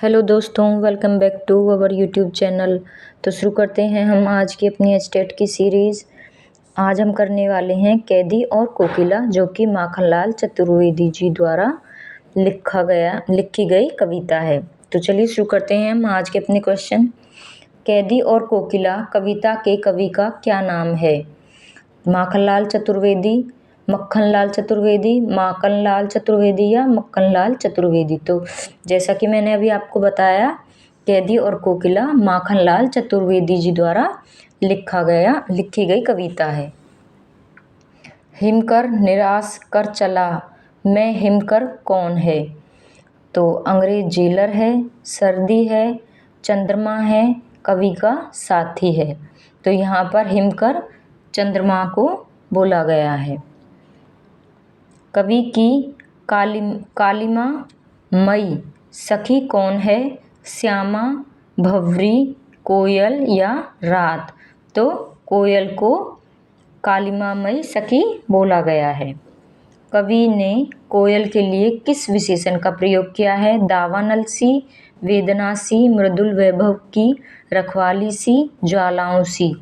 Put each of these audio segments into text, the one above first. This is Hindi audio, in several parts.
हेलो दोस्तों, welcome back to our YouTube channel. तो शुरू करते हैं हम आज की अपनी एस्टेट की सीरीज़। आज हम करने वाले हैं कैदी और कोकिला, जो कि माखनलाल चतुर्वेदी जी द्वारा लिखी गई कविता है। तो चलिए शुरू करते हैं हम आज के अपने क्वेश्चन। कैदी और कोकिला कविता के कवि का क्या नाम है? माखनलाल चतुर्वेदी, मक्खनलाल चतुर्वेदी, माखनलाल चतुर्वेदी या मक्खनलाल चतुर्वेदी। तो जैसा कि मैंने अभी आपको बताया, कैदी और कोकिला माखनलाल चतुर्वेदी जी द्वारा लिखी गई कविता है। हिमकर निराश कर चला, मैं हिमकर कौन है? तो अंग्रेज जेलर है, सर्दी है, चंद्रमा है, कवि का साथी है। तो यहाँ पर हिमकर चंद्रमा को बोला गया है। कवि की कालिमा मई सखी कौन है? श्यामा, भंवरी, कोयल या रात। तो कोयल को कालिमामयी सखी बोला गया है। कवि ने कोयल के लिए किस विशेषण का प्रयोग किया है? दावानल सी, वेदना सी, मृदुल वैभव की, रखवाली सी, ज्वालाओं सी।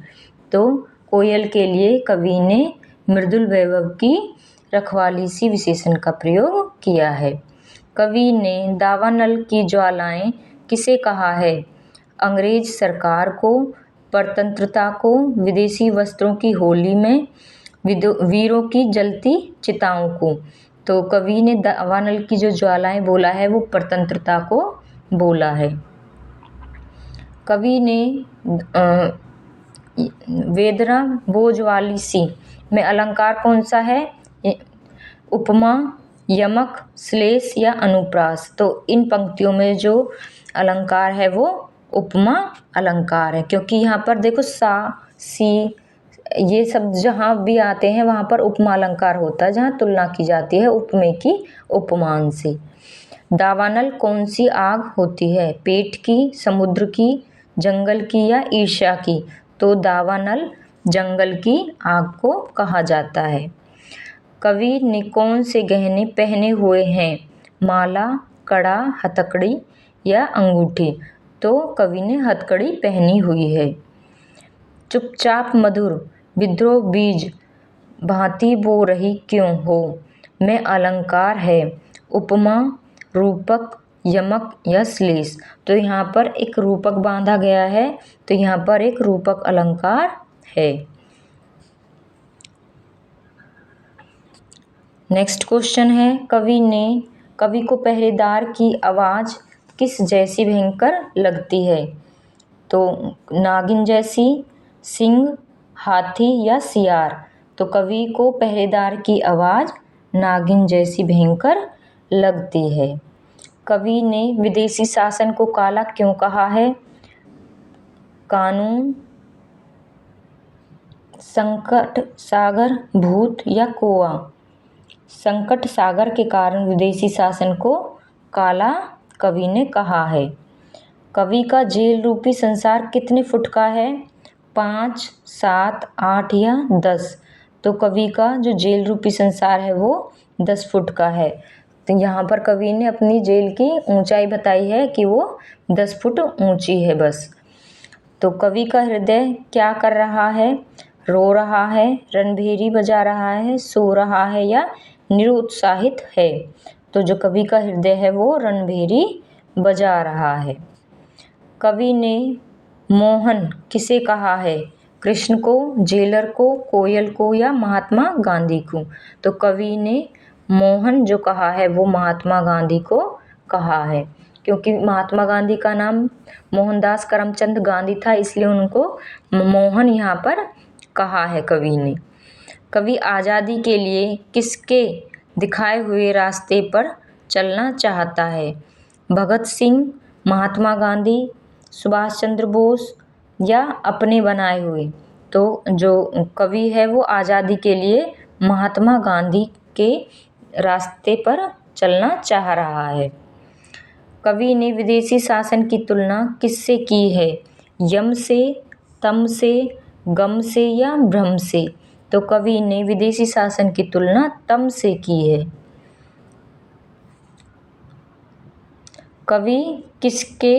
तो कोयल के लिए कवि ने मृदुल वैभव की, रखवाली सी विशेषण का प्रयोग किया है। कवि ने दावानल की ज्वालाएं किसे कहा है? अंग्रेज सरकार को, परतंत्रता को, विदेशी वस्त्रों की होली में वीरों की जलती चिताओं को। तो कवि ने दावानल की जो ज्वालाएं बोला है वो परतंत्रता को बोला है। कवि ने वेदना बोझवाली सी में अलंकार कौन सा है? उपमा, यमक, श्लेष या अनुप्रास। तो इन पंक्तियों में जो अलंकार है वो उपमा अलंकार है, क्योंकि यहाँ पर देखो सा, सी, ये सब जहाँ भी आते हैं वहाँ पर उपमा अलंकार होता है, जहाँ तुलना की जाती है उपमेय की उपमान से। दावानल कौन सी आग होती है? पेट की, समुद्र की, जंगल की या ईर्ष्या की। तो दावानल जंगल की आग को कहा जाता है। कवि ने कौन से गहने पहने हुए हैं? माला, कड़ा, हथकड़ी या अंगूठी। तो कवि ने हथकड़ी पहनी हुई है। चुपचाप मधुर विद्रोह बीज भांति बो रही क्यों हो, में अलंकार है उपमा, रूपक, यमक या श्लेष। तो यहाँ पर एक रूपक बांधा गया है, तो यहाँ पर एक रूपक अलंकार है। नेक्स्ट क्वेश्चन है, कवि को पहरेदार की आवाज़ किस जैसी भयंकर लगती है? तो नागिन जैसी, सिंह, हाथी या सियार। तो कवि को पहरेदार की आवाज़ नागिन जैसी भयंकर लगती है। कवि ने विदेशी शासन को काला क्यों कहा है? कानून, संकट सागर, भूत या कुआं। संकट सागर के कारण विदेशी शासन को काला कवि ने कहा है। कवि का जेल रूपी संसार कितने फुट का है? 5, 7, 8 या 10। तो कवि का जो जेल रूपी संसार है वो 10 फुट का है। तो यहाँ पर कवि ने अपनी जेल की ऊंचाई बताई है कि वो 10 फुट ऊंची है बस। तो कवि का हृदय क्या कर रहा है? रो रहा है, रणभेरी बजा रहा है, सो रहा है या निरुत्साहित है। तो जो कवि का हृदय है वो रणभेरी बजा रहा है। कवि ने मोहन किसे कहा है? कृष्ण को, जेलर को, कोयल को या महात्मा गांधी को। तो कवि ने मोहन जो कहा है वो महात्मा गांधी को कहा है, क्योंकि महात्मा गांधी का नाम मोहनदास करमचंद गांधी था, इसलिए उनको मोहन यहाँ पर कहा है कवि ने। कवि आज़ादी के लिए किसके दिखाए हुए रास्ते पर चलना चाहता है? भगत सिंह, महात्मा गांधी, सुभाष चंद्र बोस या अपने बनाए हुए। तो जो कवि है वो आज़ादी के लिए महात्मा गांधी के रास्ते पर चलना चाह रहा है। कवि ने विदेशी शासन की तुलना किससे की है? यम से, तम से, गम से या भ्रम से। तो कवि ने विदेशी शासन की तुलना तम से की है। कवि किसके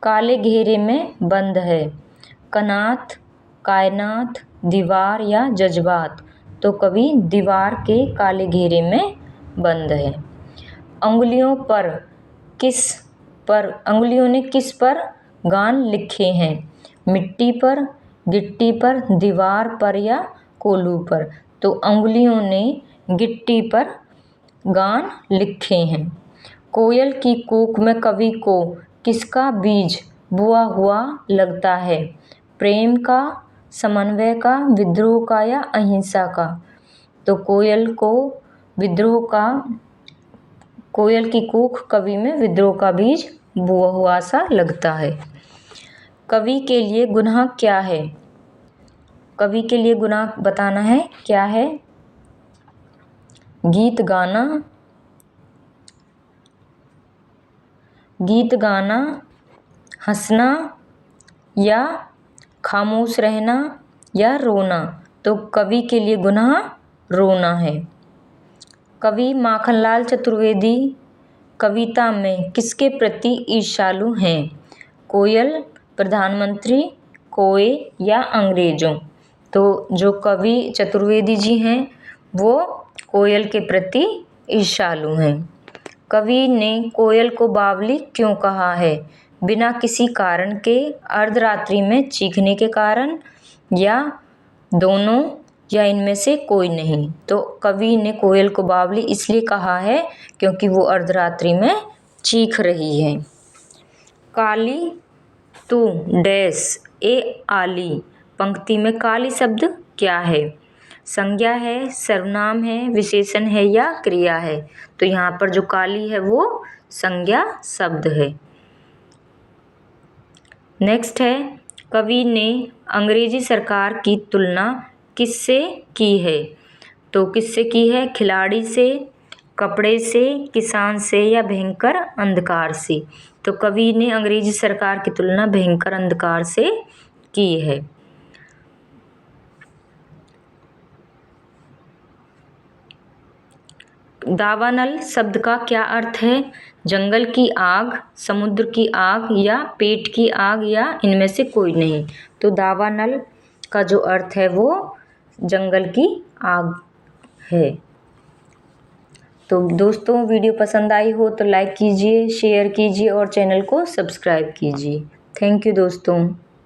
काले घेरे में बंद है? कनात, कायनात, दीवार या जज्बात? तो कवि दीवार के काले घेरे में बंद है। अंगुलियों ने किस पर गान लिखे हैं? मिट्टी पर, गिट्टी पर, दीवार पर या कोलू पर? तो अंगुलियों ने गिट्टी पर गान लिखे हैं। कोयल की कूक में कवि को किसका बीज बुआ हुआ लगता है? प्रेम का, समन्वय का, विद्रोह का या अहिंसा का? तो कोयल की कूक कवि में विद्रोह का बीज बुआ हुआ सा लगता है। कवि के लिए गुनाह क्या है? कवि के लिए गुनाह बताना है, क्या है? गीत गाना, हंसना या खामोश रहना या रोना? तो कवि के लिए गुनाह रोना है। कवि माखनलाल चतुर्वेदी कविता में किसके प्रति ईर्ष्यालु हैं? कोयल, प्रधानमंत्री, कोए या अंग्रेजों? तो जो कवि चतुर्वेदी जी हैं वो कोयल के प्रति ईर्ष्यालु हैं। कवि ने कोयल को बावली क्यों कहा है? बिना किसी कारण के, अर्धरात्रि में चीखने के कारण, या दोनों, या इनमें से कोई नहीं? तो कवि ने कोयल को बावली इसलिए कहा है क्योंकि वो अर्धरात्रि में चीख रही है। काली तू डैश ए आली पंक्ति में काली शब्द क्या है? संज्ञा है, सर्वनाम है, विशेषण है या क्रिया है? तो यहाँ पर जो काली है वो संज्ञा शब्द है। नेक्स्ट है, कवि ने अंग्रेजी सरकार की तुलना किससे की है? तो किससे की है? खिलाड़ी से, कपड़े से, किसान से या भयंकर अंधकार से? तो कवि ने अंग्रेजी सरकार की तुलना भयंकर अंधकार से की है। दावानल शब्द का क्या अर्थ है? जंगल की आग, समुद्र की आग या पेट की आग या इनमें से कोई नहीं? तो दावानल का जो अर्थ है वो जंगल की आग है। तो दोस्तों वीडियो पसंद आई हो तो लाइक कीजिए, शेयर कीजिए और चैनल को सब्सक्राइब कीजिए। थैंक यू दोस्तों।